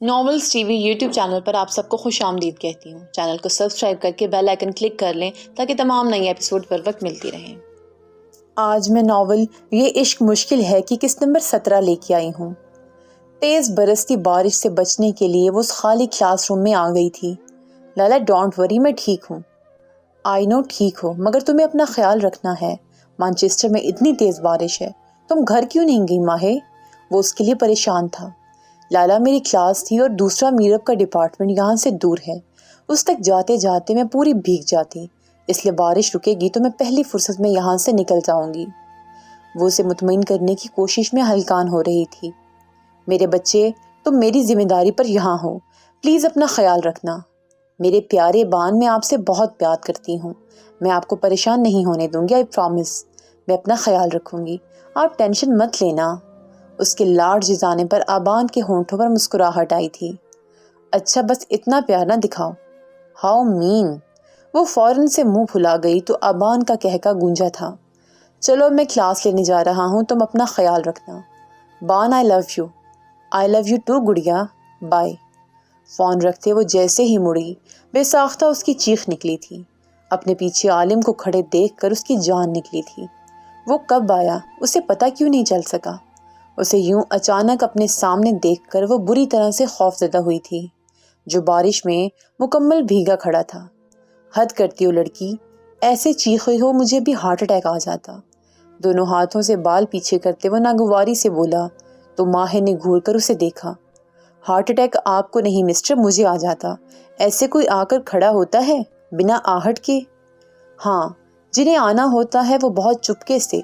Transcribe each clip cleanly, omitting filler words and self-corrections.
Novels T V YouTube channel پر آپ سب کو خوش آمدید کہتی ہوں۔ چینل کو سبسکرائب کر کے بیل آئیکن کلک کر لیں تاکہ تمام نئی ایپیسوڈ پر وقت ملتی رہیں۔ آج میں ناول یہ عشق مشکل ہے کہ کس نمبر 17 لے کے آئی ہوں۔ تیز برستی بارش سے بچنے کے لیے وہ اس خالی کلاس روم میں آ گئی تھی۔ لالا ڈونٹ وری، میں ٹھیک ہوں۔ آئی نو ٹھیک ہو، مگر تمہیں اپنا خیال رکھنا ہے۔ مانچسٹر میں اتنی تیز بارش ہے، تم گھر کیوں نہیں گئی ماہے؟ وہ اس کے لیے پریشان تھا۔ لالا میری کلاس تھی اور دوسرا میرپ کا ڈپارٹمنٹ یہاں سے دور ہے، اس تک جاتے جاتے میں پوری بھیگ جاتی، اس لیے بارش رکے گی تو میں پہلی فرصت میں یہاں سے نکل جاؤں گی۔ وہ اسے مطمئن کرنے کی کوشش میں ہلکان ہو رہی تھی۔ میرے بچے، تم میری ذمہ داری پر یہاں ہو، پلیز اپنا خیال رکھنا۔ میرے پیارے بان، میں آپ سے بہت پیار کرتی ہوں، میں آپ کو پریشان نہیں ہونے دوں گی، آئی پرامس۔ میں اپنا خیال رکھوں گی، آپ ٹینشن مت لینا۔ اس کے لاڈ جانے پر آبان کے ہونٹوں پر مسکراہٹ آئی تھی۔ اچھا بس اتنا پیار نہ دکھاؤ۔ ہاؤ مین۔ وہ فوراً سے منہ پھلا گئی تو آبان کا کہکا گونجا تھا۔ چلو میں کلاس لینے جا رہا ہوں، تم اپنا خیال رکھنا۔ بان I love you. I love you too گڑیا، بائے۔ فون رکھتے وہ جیسے ہی مڑی، بے ساختہ اس کی چیخ نکلی تھی۔ اپنے پیچھے عالم کو کھڑے دیکھ کر اس کی جان نکلی تھی۔ وہ کب آیا، اسے پتہ کیوں نہیں چل سکا؟ اسے یوں اچانک اپنے سامنے دیکھ کر وہ بری طرح سے خوف زدہ ہوئی تھی، جو بارش میں مکمل بھیگا کھڑا تھا۔ حد کرتی ہو لڑکی، ایسے چیخے ہو مجھے بھی ہارٹ اٹیک آ جاتا۔ دونوں ہاتھوں سے بال پیچھے کرتے وہ ناگواری سے بولا تو ماہر نے گھور کر اسے دیکھا۔ ہارٹ اٹیک آپ کو نہیں مسٹر، مجھے آ جاتا۔ ایسے کوئی آ کر کھڑا ہوتا ہے بنا آہٹ کے؟ ہاں، جنہیں آنا ہوتا ہے وہ بہت چپکے سے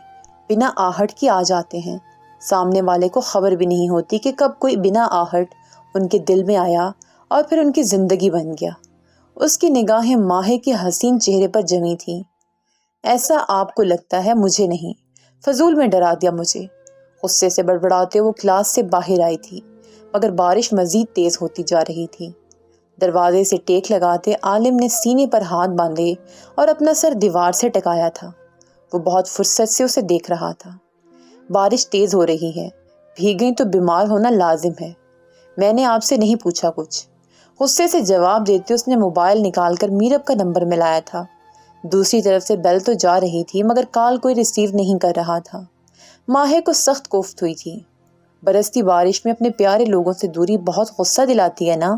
بنا آہٹ کے آ جاتے ہیں۔ سامنے والے کو خبر بھی نہیں ہوتی کہ کب کوئی بنا آہٹ ان کے دل میں آیا اور پھر ان کی زندگی بن گیا۔ اس کی نگاہیں ماہے کے حسین چہرے پر جمی تھیں۔ ایسا آپ کو لگتا ہے، مجھے نہیں۔ فضول میں ڈرا دیا مجھے۔ غصے سے بڑبڑاتے وہ کلاس سے باہر آئی تھی، مگر بارش مزید تیز ہوتی جا رہی تھی۔ دروازے سے ٹیک لگاتے عالم نے سینے پر ہاتھ باندھے اور اپنا سر دیوار سے ٹکایا تھا۔ وہ بہت فرصت سے اسے دیکھ رہا تھا۔ بارش تیز ہو رہی ہے، بھیگیں تو بیمار ہونا لازم ہے۔ میں نے آپ سے نہیں پوچھا کچھ۔ غصے سے جواب دیتے اس نے موبائل نکال کر میرپ کا نمبر ملایا تھا۔ دوسری طرف سے بیل تو جا رہی تھی مگر کال کوئی ریسیو نہیں کر رہا تھا۔ ماہے کو سخت کوفت ہوئی تھی۔ برستی بارش میں اپنے پیارے لوگوں سے دوری بہت غصہ دلاتی ہے نا؟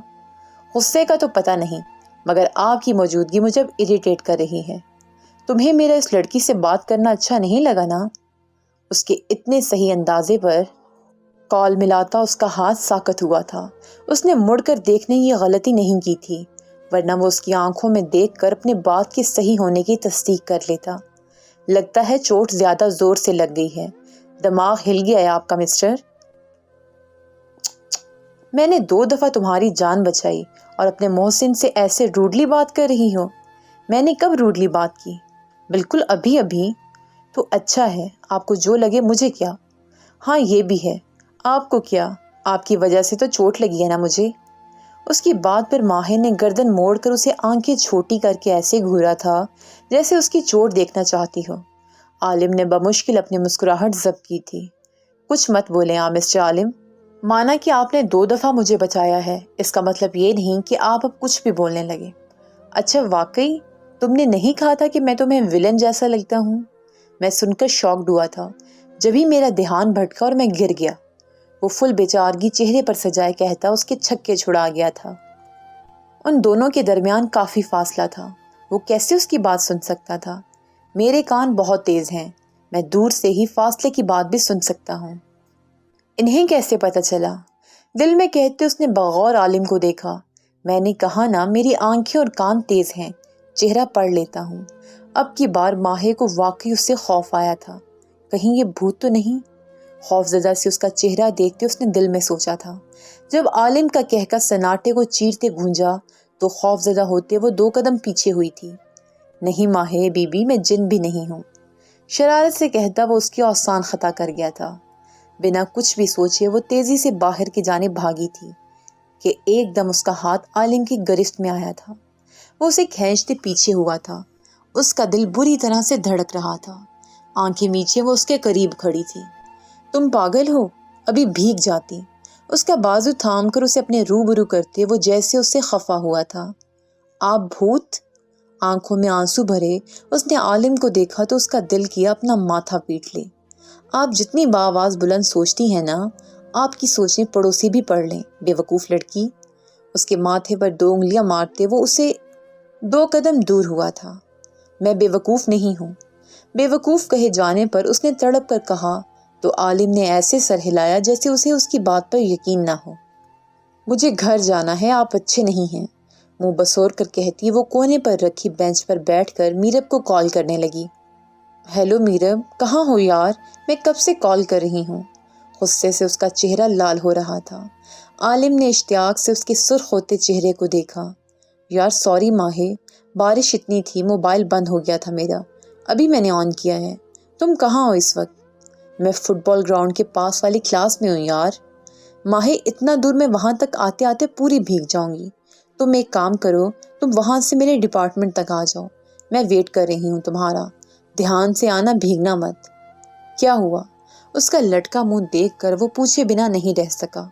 غصے کا تو پتہ نہیں، مگر آپ کی موجودگی مجھے اب اریٹیٹ کر رہی ہے۔ تمہیں میرا اس لڑکی سے بات کرنا اچھا نہیں لگا نا؟ اس کے اتنے صحیح اندازے پر کال ملاتا اس کا ہاتھ ساکت ہوا تھا۔ اس نے مڑ کر دیکھنے کی غلطی نہیں کی تھی، ورنہ وہ اس کی آنکھوں میں دیکھ کر اپنے بات کے صحیح ہونے کی تصدیق کر لیتا۔ لگتا ہے چوٹ زیادہ زور سے لگ گئی ہے، دماغ ہل گیا ہے آپ کا مسٹر۔ میں نے 2 دفعہ تمہاری جان بچائی اور اپنے محسن سے ایسے روڈلی بات کر رہی ہو؟ میں نے کب روڈلی بات کی؟ بالکل ابھی ابھی۔ تو اچھا ہے، آپ کو جو لگے، مجھے کیا؟ ہاں یہ بھی ہے، آپ کو کیا؟ آپ کی وجہ سے تو چوٹ لگی ہے نا مجھے۔ اس کی بات پر ماہر نے گردن موڑ کر اسے آنکھیں چھوٹی کر کے ایسے گھورا تھا جیسے اس کی چوٹ دیکھنا چاہتی ہو۔ عالم نے بمشکل اپنی مسکراہٹ ضبط کی تھی۔ کچھ مت بولیں آپ مسٹر عالم۔ مانا کہ آپ نے 2 دفعہ مجھے بچایا ہے، اس کا مطلب یہ نہیں کہ آپ اب کچھ بھی بولنے لگے۔ اچھا واقعی تم نے نہیں کہا تھا کہ میں تمہیں ولن جیسا لگتا ہوں؟ میں سن کر شاکڈ ہوا تھا، جبھی میرا دھیان بھٹکا اور میں گر گیا۔ وہ فل بیچارگی چہرے پر سجائے کہتا اس کے چھکے چھڑا گیا تھا۔ ان دونوں کے درمیان کافی فاصلہ تھا، وہ کیسے اس کی بات سن سکتا تھا؟ میرے کان بہت تیز ہیں، میں دور سے ہی فاصلے کی بات بھی سن سکتا ہوں۔ انہیں کیسے پتہ چلا؟ دل میں کہتے اس نے بغور عالم کو دیکھا۔ میں نے کہا نا، میری آنکھیں اور کان تیز ہیں، چہرہ پڑھ لیتا ہوں۔ اب کی بار ماہے کو واقعی اس سے خوف آیا تھا، کہیں یہ بھوت تو نہیں؟ خوف زدہ سے اس کا چہرہ دیکھتے اس نے دل میں سوچا تھا۔ جب عالم کا کہکا سناٹے کو چیرتے گونجا تو خوف زدہ ہوتے وہ 2 قدم پیچھے ہوئی تھی۔ نہیں ماہے بی بی، میں جن بھی نہیں ہوں، شرارت سے کہتا وہ اس کی آسان خطا کر گیا تھا۔ بنا کچھ بھی سوچے وہ تیزی سے باہر کی جانب بھاگی تھی کہ ایک دم اس کا ہاتھ عالم کی گرفت میں آیا تھا۔ وہ اسے کھینچتے پیچھے ہوا تھا۔ اس کا دل بری طرح سے دھڑک رہا تھا، آنکھیں میچے وہ اس کے قریب کھڑی تھی۔ تم پاگل ہو، ابھی بھیگ جاتی۔ اس کا بازو تھام کر اسے اپنے روبرو کرتے وہ جیسے اس سے خفا ہوا تھا۔ آپ بھوت؟ آنکھوں میں آنسو بھرے اس نے عالم کو دیکھا تو اس کا دل کیا اپنا ماتھا پیٹ لے۔ آپ جتنی بآواز بلند سوچتی ہیں نا، آپ کی سوچیں پڑوسی بھی پڑھ لیں، بے وقوف لڑکی۔ اس کے ماتھے پر 2 انگلیاں مارتے وہ اسے 2 قدم دور ہوا تھا۔ میں بے وقوف نہیں ہوں۔ بے وقوف کہے جانے پر اس نے تڑپ کر کہا تو عالم نے ایسے سر ہلایا جیسے اسے اس کی بات پر یقین نہ ہو۔ مجھے گھر جانا ہے، آپ اچھے نہیں ہیں، منہ بسور کر کہتی وہ کونے پر رکھی بینچ پر بیٹھ کر میرب کو کال کرنے لگی۔ ہیلو میرب، کہاں ہو یار؟ میں کب سے کال کر رہی ہوں۔ غصے سے اس کا چہرہ لال ہو رہا تھا۔ عالم نے اشتیاق سے اس کے سرخ ہوتے چہرے کو دیکھا۔ یار سوری ماہے، بارش اتنی تھی موبائل بند ہو گیا تھا میرا، ابھی میں نے آن کیا ہے۔ تم کہاں ہو اس وقت؟ میں فٹ بال گراؤنڈ کے پاس والی کلاس میں ہوں یار۔ ماہے اتنا دور میں وہاں تک آتے آتے پوری بھیگ جاؤں گی۔ تم ایک کام کرو، تم وہاں سے میرے ڈپارٹمنٹ تک آ جاؤ، میں ویٹ کر رہی ہوں تمہارا۔ دھیان سے آنا، بھیگنا مت۔ کیا ہوا؟ اس کا لٹکا منہ دیکھ کر وہ پوچھے بنا نہیں رہ سکا۔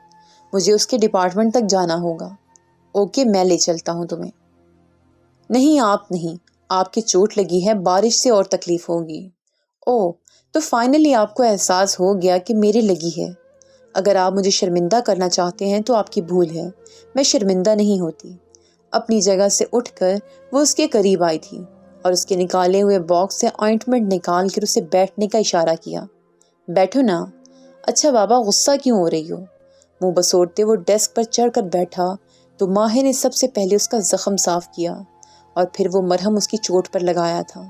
مجھے اس کے ڈپارٹمنٹ تک جانا ہوگا۔ اوکے، میں لے چلتا ہوں تمہیں۔ نہیں آپ نہیں، آپ کی چوٹ لگی ہے، بارش سے اور تکلیف ہوگی۔ اوہ، تو فائنلی آپ کو احساس ہو گیا کہ میری لگی ہے۔ اگر آپ مجھے شرمندہ کرنا چاہتے ہیں تو آپ کی بھول ہے، میں شرمندہ نہیں ہوتی۔ اپنی جگہ سے اٹھ کر وہ اس کے قریب آئی تھی اور اس کے نکالے ہوئے باکس سے آئنٹمنٹ نکال کر اسے بیٹھنے کا اشارہ کیا۔ بیٹھو نا۔ اچھا بابا، غصہ کیوں ہو رہی ہو؟ منہ بسوڑتے وہ ڈیسک پر چڑھ کر بیٹھا تو ماہر نے سب سے پہلے اس کا زخم صاف کیا اور پھر وہ مرہم اس کی چوٹ پر لگایا تھا۔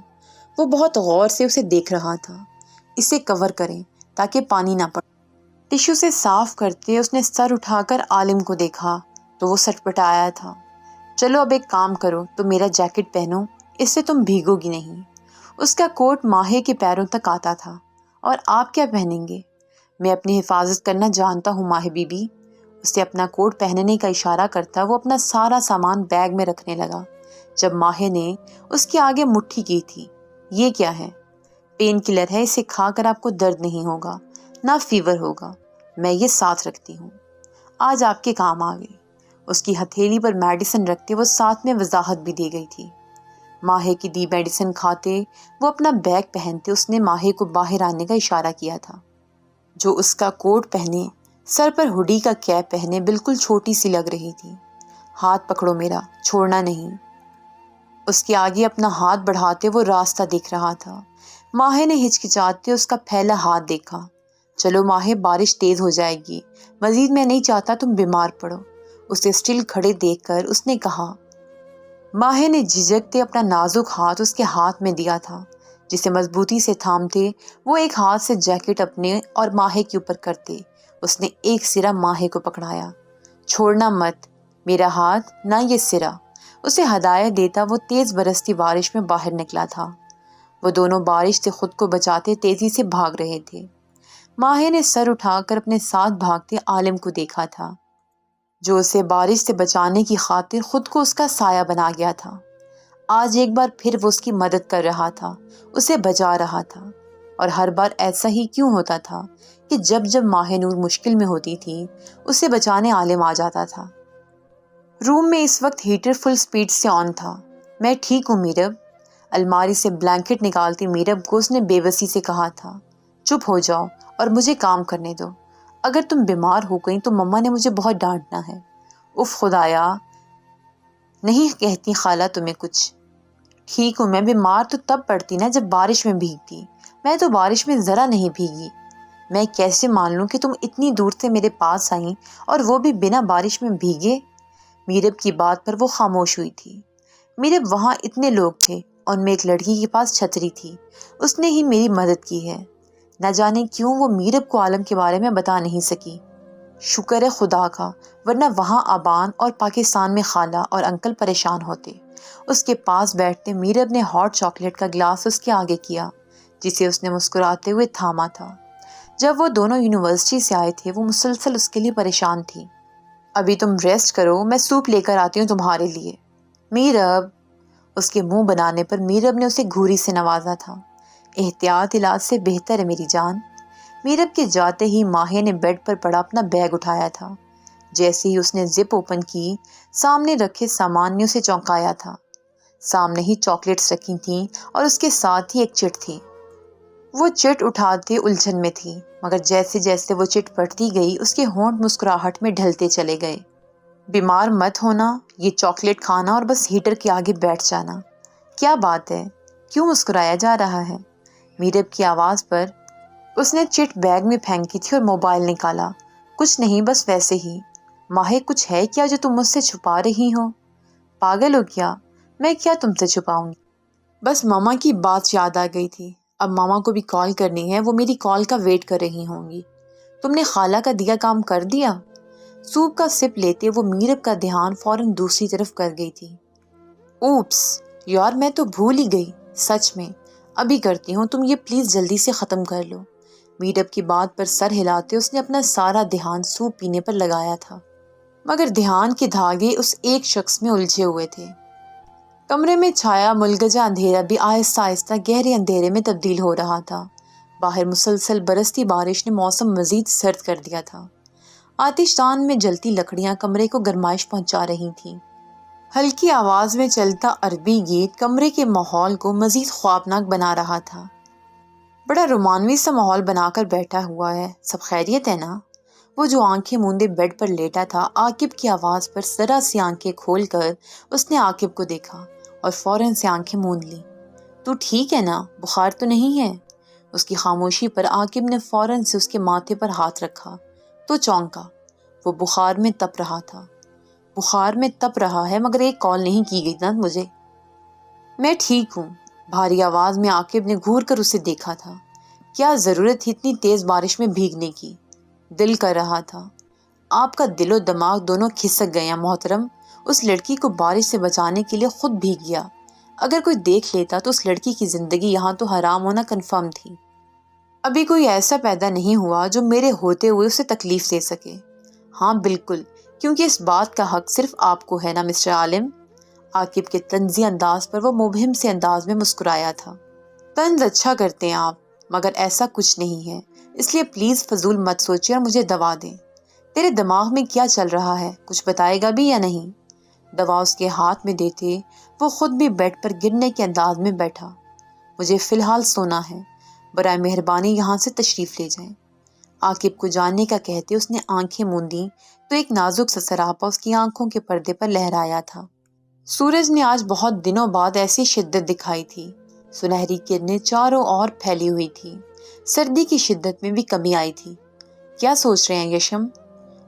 وہ بہت غور سے اسے دیکھ رہا تھا۔ اسے کور کریں تاکہ پانی نہ پڑے۔ ٹشو سے صاف کرتے اس نے سر اٹھا کر عالم کو دیکھا تو وہ سٹپٹایا تھا۔ چلو اب ایک کام کرو، تم میرا جیکٹ پہنو، اس سے تم بھیگو گی نہیں۔ اس کا کوٹ ماہے کے پیروں تک آتا تھا۔ اور آپ کیا پہنیں گے؟ میں اپنی حفاظت کرنا جانتا ہوں ماہی بی بی۔ اسے اپنا کوٹ پہننے کا اشارہ کرتا وہ اپنا سارا سامان بیگ میں رکھنے لگا جب ماہے نے اس کے آگے مٹھی کی تھی۔ یہ کیا ہے؟ پین کلر ہے، اسے کھا کر آپ کو درد نہیں ہوگا، نہ فیور ہوگا، میں یہ ساتھ رکھتی ہوں، آج آپ کے کام آ گئی۔ اس کی ہتھیلی پر میڈیسن رکھتے وہ ساتھ میں وضاحت بھی دی گئی تھی۔ ماہے کی دی میڈیسن کھاتے وہ اپنا بیگ پہنتے اس نے ماہے کو باہر آنے کا اشارہ کیا تھا، جو اس کا کوٹ پہنے، سر پر ہوڈی کا کیپ پہنے بالکل چھوٹی سی لگ رہی تھی۔ ہاتھ پکڑو میرا، چھوڑنا نہیں۔ اس کے آگے اپنا ہاتھ بڑھاتے وہ راستہ دیکھ رہا تھا۔ ماہے نے ہچکچاتے اس کا پھیلا ہاتھ دیکھا۔ چلو ماہے، بارش تیز ہو جائے گی، مزید میں نہیں چاہتا تم بیمار پڑو۔ اسے اسٹل کھڑے دیکھ کر اس نے کہا۔ ماہے نے جھجکتے اپنا نازک ہاتھ اس کے ہاتھ میں دیا تھا جسے مضبوطی سے تھامتے وہ ایک ہاتھ سے جیکٹ اپنے اور ماہے کے اوپر کرتے اس نے ایک سرا ماہے کو پکڑایا۔ چھوڑنا مت میرا ہاتھ، نہ یہ سرا، اسے ہدایت دیتا وہ تیز برستی بارش میں باہر نکلا تھا۔ وہ دونوں بارش سے خود کو بچاتے تیزی سے بھاگ رہے تھے۔ ماہے نے سر اٹھا کر اپنے ساتھ بھاگتے عالم کو دیکھا تھا جو اسے بارش سے بچانے کی خاطر خود کو اس کا سایہ بنا گیا تھا۔ آج ایک بار پھر وہ اس کی مدد کر رہا تھا، اسے بچا رہا تھا، اور ہر بار ایسا ہی کیوں ہوتا تھا کہ جب جب ماہ نور مشکل میں ہوتی تھی اسے بچانے عالم آ جاتا تھا۔ روم میں اس وقت ہیٹر فل سپیڈ سے آن تھا۔ میں ٹھیک ہوں میرب، الماری سے بلینکٹ نکالتی میرب کو اس نے بے بسی سے کہا تھا۔ چپ ہو جاؤ اور مجھے کام کرنے دو، اگر تم بیمار ہو گئی تو مما نے مجھے بہت ڈانٹنا ہے۔ اف خدایا، نہیں کہتی خالہ تمہیں کچھ۔ ٹھیک ہوں، میں بیمار تو تب پڑتی نا جب بارش میں بھیگتی، میں تو بارش میں ذرا نہیں بھیگی۔ میں کیسے مان لوں کہ تم اتنی دور سے میرے پاس آئیں اور وہ بھی بنا بارش میں بھیگے؟ میرب کی بات پر وہ خاموش ہوئی تھی۔ میرب وہاں اتنے لوگ تھے اور میں ایک لڑکی کے پاس چھتری تھی، اس نے ہی میری مدد کی ہے۔ نہ جانے کیوں وہ میرب کو عالم کے بارے میں بتا نہیں سکی۔ شکر ہے خدا کا، ورنہ وہاں آبان اور پاکستان میں خالہ اور انکل پریشان ہوتے۔ اس کے پاس بیٹھتے میرب نے ہاٹ چاکلیٹ کا گلاس اس کے آگے کیا جسے اس نے مسکراتے ہوئے تھاما تھا۔ جب وہ دونوں یونیورسٹی سے آئے تھے وہ مسلسل اس کے لیے پریشان تھی۔ ابھی تم ریسٹ کرو، میں سوپ لے کر آتی ہوں تمہارے لیے۔ میرب، اس کے منہ بنانے پر میرب نے اسے گھوری سے نوازا تھا۔ احتیاط علاج سے بہتر ہے میری جان۔ میرب کے جاتے ہی ماہی نے بیڈ پر پڑا اپنا بیگ اٹھایا تھا۔ جیسے ہی اس نے زپ اوپن کی، سامنے رکھے سامان نے اسے چونکایا تھا۔ سامنے ہی چاکلیٹس رکھی تھیں اور اس کے ساتھ ہی ایک چٹ تھی۔ وہ چٹ اٹھاتے الجھن میں تھی، مگر جیسے جیسے وہ چٹ پڑتی گئی اس کے ہونٹ مسکراہٹ میں ڈھلتے چلے گئے۔ بیمار مت ہونا، یہ چاکلیٹ کھانا اور بس ہیٹر کے آگے بیٹھ جانا۔ کیا بات ہے، کیوں مسکرایا جا رہا ہے؟ میرب کی آواز پر اس نے چٹ بیگ میں پھینکی تھی اور موبائل نکالا۔ کچھ نہیں، بس ویسے ہی۔ ماہی، کچھ ہے کیا جو تم مجھ سے چھپا رہی ہو؟ پاگل ہو کیا؟ میں کیا تم سے چھپاؤں گی؟ بس ماما کی بات یاد آ گئی تھی، اب ماما کو بھی کال کرنی ہے، وہ میری کال کا ویٹ کر رہی ہوں گی۔ تم نے خالہ کا دیا کام کر دیا؟ سوپ کا سپ لیتے وہ میرب کا دھیان فوراً دوسری طرف کر گئی تھی۔ اوپس یار، میں تو بھول ہی گئی، سچ میں ابھی کرتی ہوں، تم یہ پلیز جلدی سے ختم کر لو۔ میرب کی بات پر سر ہلاتے اس نے اپنا سارا دھیان سوپ پینے پر لگایا تھا، مگر دھیان کے دھاگے اس ایک شخص میں الجھے ہوئے تھے۔ کمرے میں چھایا ملگجا اندھیرا بھی آہستہ آہستہ گہرے اندھیرے میں تبدیل ہو رہا تھا۔ باہر مسلسل برستی بارش نے موسم مزید سرد کر دیا تھا۔ آتش دان میں جلتی لکڑیاں کمرے کو گرمائش پہنچا رہی تھیں۔ ہلکی آواز میں چلتا عربی گیت کمرے کے ماحول کو مزید خوابناک بنا رہا تھا۔ بڑا رومانوی سا ماحول بنا کر بیٹھا ہوا ہے، سب خیریت ہے نا؟ وہ جو آنکھیں موندے بیڈ پر لیٹا تھا، عاقب کی آواز پر ذرا سی آنکھیں کھول کر اس نے عاقب کو دیکھا اور فوراً سے آنکھیں موند لیں۔ تو ٹھیک ہے نا؟ بخار تو نہیں ہے؟ اس کی خاموشی پر عاقب نے فوراً سے اس کے ماتھے پر ہاتھ رکھا تو چونکا۔ وہ بخار میں تپ رہا تھا۔ بخار میں تپ رہا ہے، مگر ایک کال نہیں کی گئی نا مجھے۔ میں ٹھیک ہوں، بھاری آواز میں عاقب نے گھور کر اسے دیکھا تھا۔ کیا ضرورت تھی اتنی تیز بارش میں بھیگنے کی؟ دل کر رہا تھا۔ آپ کا دل و دماغ دونوں کھسک گئے ہیں محترم۔ اس لڑکی کو بارش سے بچانے کے لیے خود بھیگ گیا۔ اگر کوئی دیکھ لیتا تو اس لڑکی کی زندگی یہاں تو حرام ہونا کنفرم تھی۔ ابھی کوئی ایسا پیدا نہیں ہوا جو میرے ہوتے ہوئے اسے تکلیف دے سکے۔ ہاں بالکل، کیونکہ اس بات کا حق صرف آپ کو ہے نا مسٹر عالم۔ عاقب کے طنزی انداز پر وہ مبہم سے انداز میں مسکرایا تھا۔ طنز اچھا کرتے ہیں آپ، مگر ایسا کچھ نہیں ہے، اس لیے پلیز فضول مت سوچیے اور مجھے دوا دیں۔ تیرے دماغ میں کیا چل رہا ہے، کچھ بتائے گا بھی یا نہیں؟ دوا اس کے ہاتھ میں دیتے وہ خود بھی بیڈ پر گرنے کے انداز میں بیٹھا۔ مجھے فی الحال سونا ہے، برائے مہربانی یہاں سے تشریف لے جائیں۔ عاقب کو جانے کا کہتے اس نے آنکھیں موندیں تو ایک نازک سا سراپا اس کی آنکھوں کے پردے پر لہرایا تھا۔ سورج نے آج بہت دنوں بعد ایسی شدت دکھائی تھی۔ سنہری کرنیں چاروں اور پھیلی ہوئی تھی۔ سردی کی شدت میں بھی کمی آئی تھی۔ کیا سوچ رہے ہیں یشم؟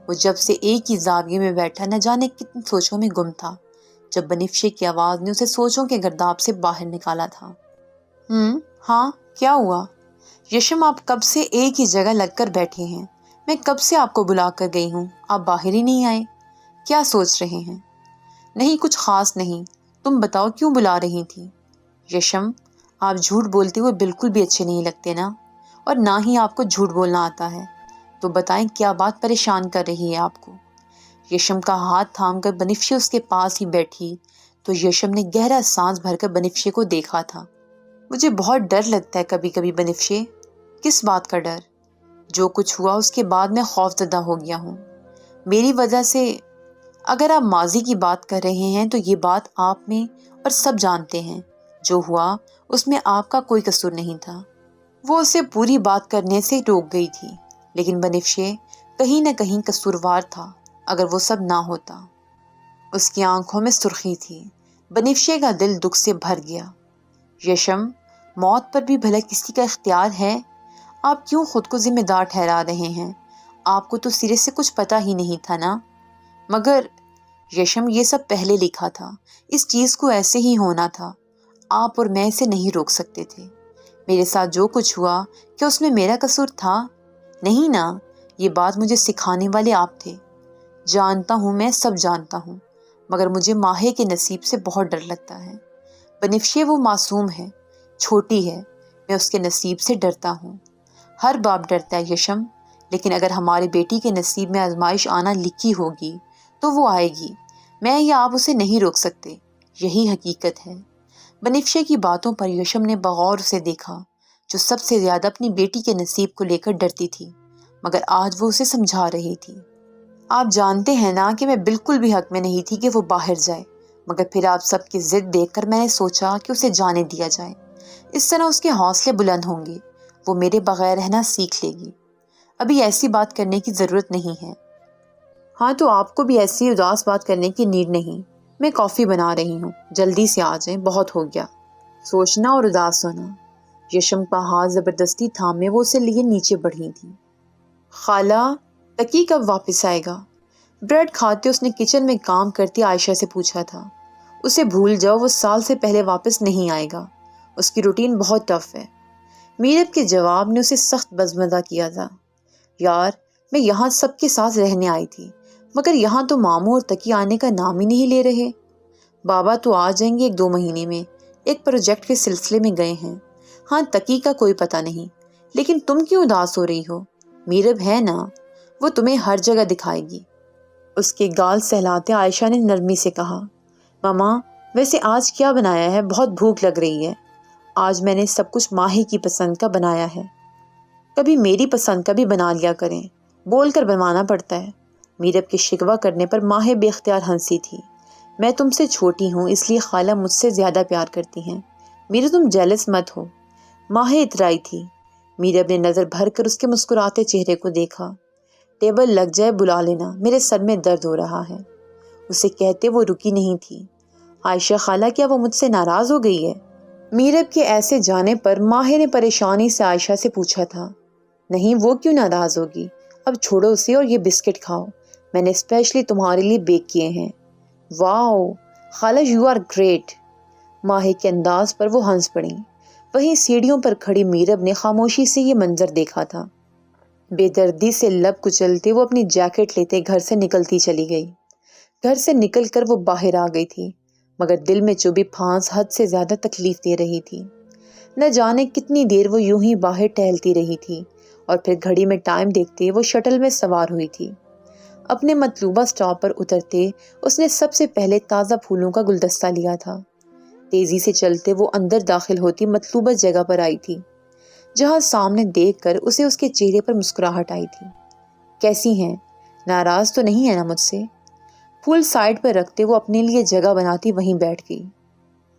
وہ جب سے ایک ہی زاویے میں بیٹھا نہ جانے کتنی سوچوں میں گم تھا، جب بنفشے کی آواز نے اسے سوچوں کے گرداب سے باہر نکالا تھا۔ ہاں کیا ہوا؟ یشم، آپ کب سے ایک ہی جگہ لگ کر بیٹھے ہیں؟ میں کب سے آپ کو بلا کر گئی ہوں، آپ باہر ہی نہیں آئے۔ کیا سوچ رہے ہیں؟ نہیں کچھ خاص نہیں، تم بتاؤ کیوں بلا رہی تھی؟ یشم، آپ جھوٹ بولتے ہوئے بالکل بھی اچھے نہیں لگتے نا، اور نہ ہی آپ کو جھوٹ بولنا آتا ہے، تو بتائیں کیا بات پریشان کر رہی ہے آپ کو؟ یشم کا ہاتھ تھام کر بنفشے اس کے پاس ہی بیٹھی تو یشم نے گہرا سانس بھر کر بنفشے کو دیکھا تھا۔ مجھے بہت ڈر لگتا ہے کبھی کبھی بنفشے۔ کس بات کا ڈر؟ جو کچھ ہوا اس کے بعد میں خوف زدہ ہو گیا ہوں، میری وجہ سے۔ اگر آپ ماضی کی بات کر رہے ہیں تو یہ بات آپ میں اور سب جانتے ہیں، جو ہوا اس میں آپ کا کوئی قصور نہیں تھا۔ وہ اسے پوری بات کرنے سے روک گئی تھی، لیکن بنفشے کہیں نہ کہیں قصوروار تھا اگر وہ سب نہ ہوتا۔ اس کی آنکھوں میں سرخی تھی۔ بنفشے کا دل دکھ سے بھر گیا۔ یشم، موت پر بھی بھلا کسی کا اختیار ہے؟ آپ کیوں خود کو ذمہ دار ٹھہرا رہے ہیں؟ آپ کو تو سرے سے کچھ پتہ ہی نہیں تھا نا۔ مگر یشم، یہ سب پہلے لکھا تھا، اس چیز کو ایسے ہی ہونا تھا، آپ اور میں اسے نہیں روک سکتے تھے۔ میرے ساتھ جو کچھ ہوا کیا اس میں میرا قصور تھا؟ نہیں نا، یہ بات مجھے سکھانے والے آپ تھے۔ جانتا ہوں، میں سب جانتا ہوں، مگر مجھے ماہی کے نصیب سے بہت ڈر لگتا ہے۔ بنفشے وہ معصوم ہے، چھوٹی ہے، میں اس کے نصیب سے ڈرتا ہوں۔ ہر باپ ڈرتا ہے یشم، لیکن اگر ہماری بیٹی کے نصیب میں آزمائش آنا لکھی ہوگی تو وہ آئے گی، میں یا آپ اسے نہیں روک سکتے، یہی حقیقت ہے۔ بنفشے کی باتوں پر یشم نے بغور اسے دیکھا جو سب سے زیادہ اپنی بیٹی کے نصیب کو لے کر ڈرتی تھی، مگر آج وہ اسے سمجھا رہی تھی۔ آپ جانتے ہیں نا کہ میں بالکل بھی حق میں نہیں تھی کہ وہ باہر جائے، مگر پھر آپ سب کی ضد دیکھ کر میں نے سوچا کہ اسے جانے دیا جائے، اس طرح اس کے حوصلے بلند ہوں گے، وہ میرے بغیر رہنا سیکھ لے گی۔ ابھی ایسی بات کرنے کی ضرورت نہیں ہے۔ ہاں تو آپ کو بھی ایسی اداس بات کرنے کی نیڈ نہیں، میں کافی بنا رہی ہوں، جلدی سے آ جائیں، بہت ہو گیا سوچنا اور اداس ہونا۔ یشم کا ہاتھ زبردستی تھامے وہ اسے لیے نیچے بڑھی تھی۔ خالہ، تقی کب واپس آئے گا؟ بریڈ کھاتے اس نے کچن میں کام کرتی عائشہ سے پوچھا تھا۔ اسے بھول جاؤ، وہ سال سے پہلے واپس نہیں آئے گا، اس کی روٹین بہت ٹف ہے۔ میرب کے جواب نے اسے سخت بزمزہ کیا تھا۔ یار، میں یہاں سب کے ساتھ رہنے آئی تھی، مگر یہاں تو ماموں اور تقی آنے کا نام ہی نہیں لے رہے۔ بابا تو آ جائیں گے 1-2 مہینے میں، ایک پروجیکٹ کے سلسلے میں گئے ہیں۔ ہاں، تقی کا کوئی پتہ نہیں، لیکن تم کیوں اداس ہو رہی ہو؟ میرب ہے نا، وہ تمہیں ہر جگہ دکھائے گی۔ اس کے گال سہلاتے عائشہ نے نرمی سے کہا، ماما ویسے آج کیا بنایا ہے؟ بہت بھوک لگ رہی ہے۔ آج میں نے سب کچھ ماہی کی پسند کا بنایا ہے۔ کبھی میری پسند کا بھی بنا لیا کریں، بول کر بنوانا پڑتا ہے۔ میرب کے شکوہ کرنے پر ماہی بے اختیار ہنسی تھی۔ میں تم سے چھوٹی ہوں، اس لیے خالہ مجھ سے زیادہ پیار کرتی ہیں، میرے تم جیلس مت ہو۔ ماہی اترائی تھی۔ میرب نے نظر بھر کر اس کے مسکراتے چہرے کو دیکھا۔ ٹیبل لگ جائے، بلا لینا، میرے سر میں درد ہو رہا ہے۔ اسے کہتے وہ رکی نہیں تھی۔ عائشہ خالہ، کیا وہ مجھ سے ناراض ہو گئی ہے؟ میرب کے ایسے جانے پر ماہی نے پریشانی سے عائشہ سے پوچھا تھا۔ نہیں، وہ کیوں ناراض ہوگی؟ اب چھوڑو اسے اور یہ بسکٹ کھاؤ، میں نے اسپیشلی تمہارے لیے بیک کیے ہیں۔ واو خالہ، یو آر گریٹ۔ ماہی کے انداز پر وہ ہنس پڑی۔ وہیں سیڑھیوں پر کھڑی میرب نے خاموشی سے یہ منظر دیکھا تھا۔ بے دردی سے لب کچلتے وہ اپنی جیکٹ لیتے گھر سے نکلتی چلی گئی۔ گھر سے نکل کر وہ باہر آ گئی تھی، مگر دل میں چوبی پھانس حد سے زیادہ تکلیف دے رہی تھی۔ نہ جانے کتنی دیر وہ یوں ہی باہر ٹہلتی رہی تھی، اور پھر گھڑی میں ٹائم دیکھتے وہ شٹل میں سوار ہوئی تھی۔ اپنے مطلوبہ سٹاپ پر اترتے اس نے سب سے پہلے تازہ پھولوں کا گلدستہ لیا تھا۔ تیزی سے چلتے وہ اندر داخل ہوتی مطلوبہ جگہ پر آئی تھی، جہاں سامنے دیکھ کر اسے اس کے چہرے پر مسکراہٹ آئی تھی۔ کیسی ہیں؟ ناراض تو نہیں ہے نا مجھ سے؟ پھول سائڈ پر رکھتے وہ اپنے لیے جگہ بناتی وہیں بیٹھ گئی۔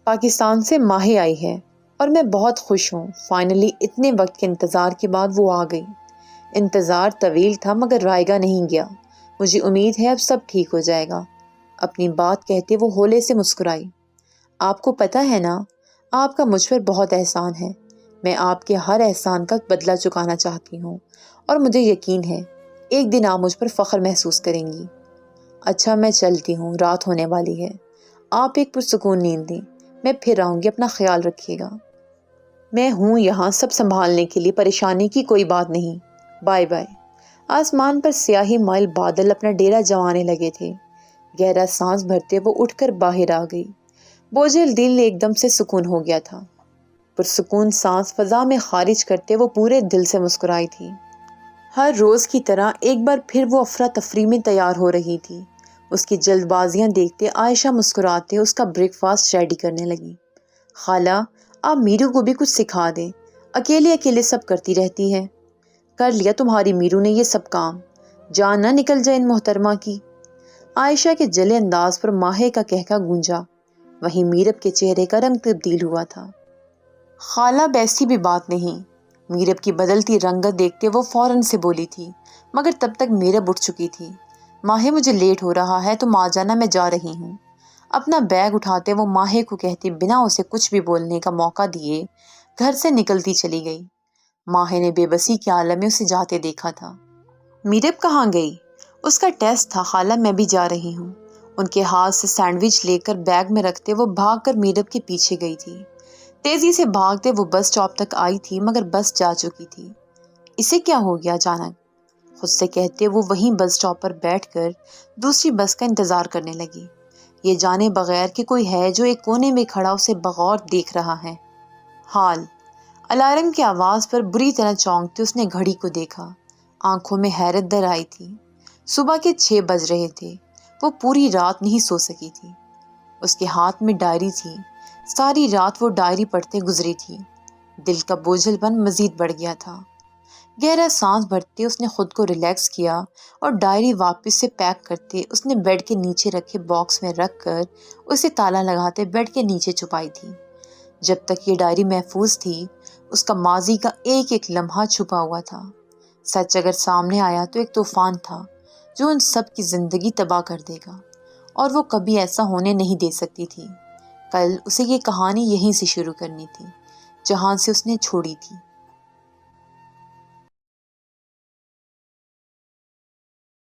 پاکستان سے ماہی آئی ہے اور میں بہت خوش ہوں، فائنلی اتنے وقت کے انتظار کے بعد وہ آ گئی۔ انتظار طویل تھا مگر رائگاں نہیں گیا، مجھے امید ہے اب سب ٹھیک ہو جائے گا۔ اپنی بات کہتے وہ ہولے سے مسکرائی۔ آپ کو پتہ ہے نا، آپ کا مجھ پر بہت احسان ہے، میں آپ کے ہر احسان کا بدلہ چکانا چاہتی ہوں، اور مجھے یقین ہے ایک دن آپ مجھ پر فخر محسوس کریں گی۔ اچھا میں چلتی ہوں، رات ہونے والی ہے، آپ ایک پرسکون نیند لیں، میں پھر آؤں گی، اپنا خیال رکھیے گا۔ میں ہوں یہاں سب سنبھالنے کے لیے، پریشانی کی کوئی بات نہیں، بائے بائے۔ آسمان پر سیاہی مائل بادل اپنا ڈیرا جمانے لگے تھے۔ گہرا سانس بھرتے وہ اٹھ کر باہر آ گئی۔ بوجھل دل ایک دم سے سکون ہو گیا تھا۔ پرسکون سانس فضا میں خارج کرتے وہ پورے دل سے مسکرائی تھی۔ ہر روز کی طرح ایک بار پھر وہ افراتفری میں تیار ہو رہی تھی۔ اس کی جلد بازیاں دیکھتے عائشہ مسکراتے اس کا بریک فاسٹ ریڈی کرنے لگی۔ خالہ، آپ میرو کو بھی کچھ سکھا دیں، اکیلے اکیلے سب کرتی رہتی ہے۔ کر لیا تمہاری میرو نے یہ سب کام، جان نہ نکل جائے ان محترمہ کی۔ عائشہ کے جلے انداز پر ماہی کا کہکا گونجا، وہیں میرب کے چہرے کا رنگ تبدیل ہوا تھا۔ خالہ ایسی بھی بات نہیں۔ میرب کی بدلتی رنگت دیکھتے وہ فوراً سے بولی تھی، مگر تب تک میرب اٹھ چکی تھی۔ ماہی، مجھے لیٹ ہو رہا ہے، تم آ جانا، میں جا رہی ہوں۔ اپنا بیگ اٹھاتے وہ ماہی کو کہتی بنا اسے کچھ بھی بولنے کا موقع دیے گھر سے نکلتی چلی گئی۔ ماہی نے بے بسی کے عالم میں اسے جاتے دیکھا تھا۔ میرب کہاں گئی؟ اس کا ٹیسٹ تھا خالہ، میں بھی جا رہی ہوں۔ ان کے ہاتھ سے سینڈوچ لے کر بیگ میں رکھتے وہ بھاگ کر میرب کے پیچھے گئی تھی۔ تیزی سے بھاگتے وہ بس اسٹاپ تک آئی تھی مگر بس جا چکی تھی۔ اسے کیا ہو گیا اچانک؟ خود سے کہتے وہ وہیں بس اسٹاپ پر بیٹھ کر دوسری بس کا انتظار کرنے لگی، یہ جانے بغیر کہ کوئی ہے جو ایک کونے میں کھڑا اسے بغور دیکھ رہا ہے۔ حال الارم کی آواز پر بری طرح چونکتے اس نے گھڑی کو دیکھا، آنکھوں میں حیرت در آئی تھی۔ صبح کے 6 بج رہے تھے، وہ پوری رات نہیں سو سکی تھی۔ اس کے ہاتھ میں ڈائری تھی، ساری رات وہ ڈائری پڑھتے گزری تھی۔ دل کا بوجھل پن مزید بڑھ گیا تھا۔ گہرا سانس بھرتے اس نے خود کو ریلیکس کیا اور ڈائری واپس سے پیک کرتے اس نے بیڈ کے نیچے رکھے باکس میں رکھ کر اسے تالا لگاتے بیڈ کے نیچے چھپائی تھی۔ جب تک یہ ڈائری محفوظ تھی اس کا ماضی کا ایک ایک لمحہ چھپا ہوا تھا۔ سچ اگر سامنے آیا تو ایک طوفان تھا جو ان سب کی زندگی تباہ کر دے گا، اور وہ کبھی ایسا ہونے نہیں دے سکتی تھی۔ کل اسے یہ کہانی یہیں سے شروع کرنی تھی جہاں سے اس نے چھوڑی تھی۔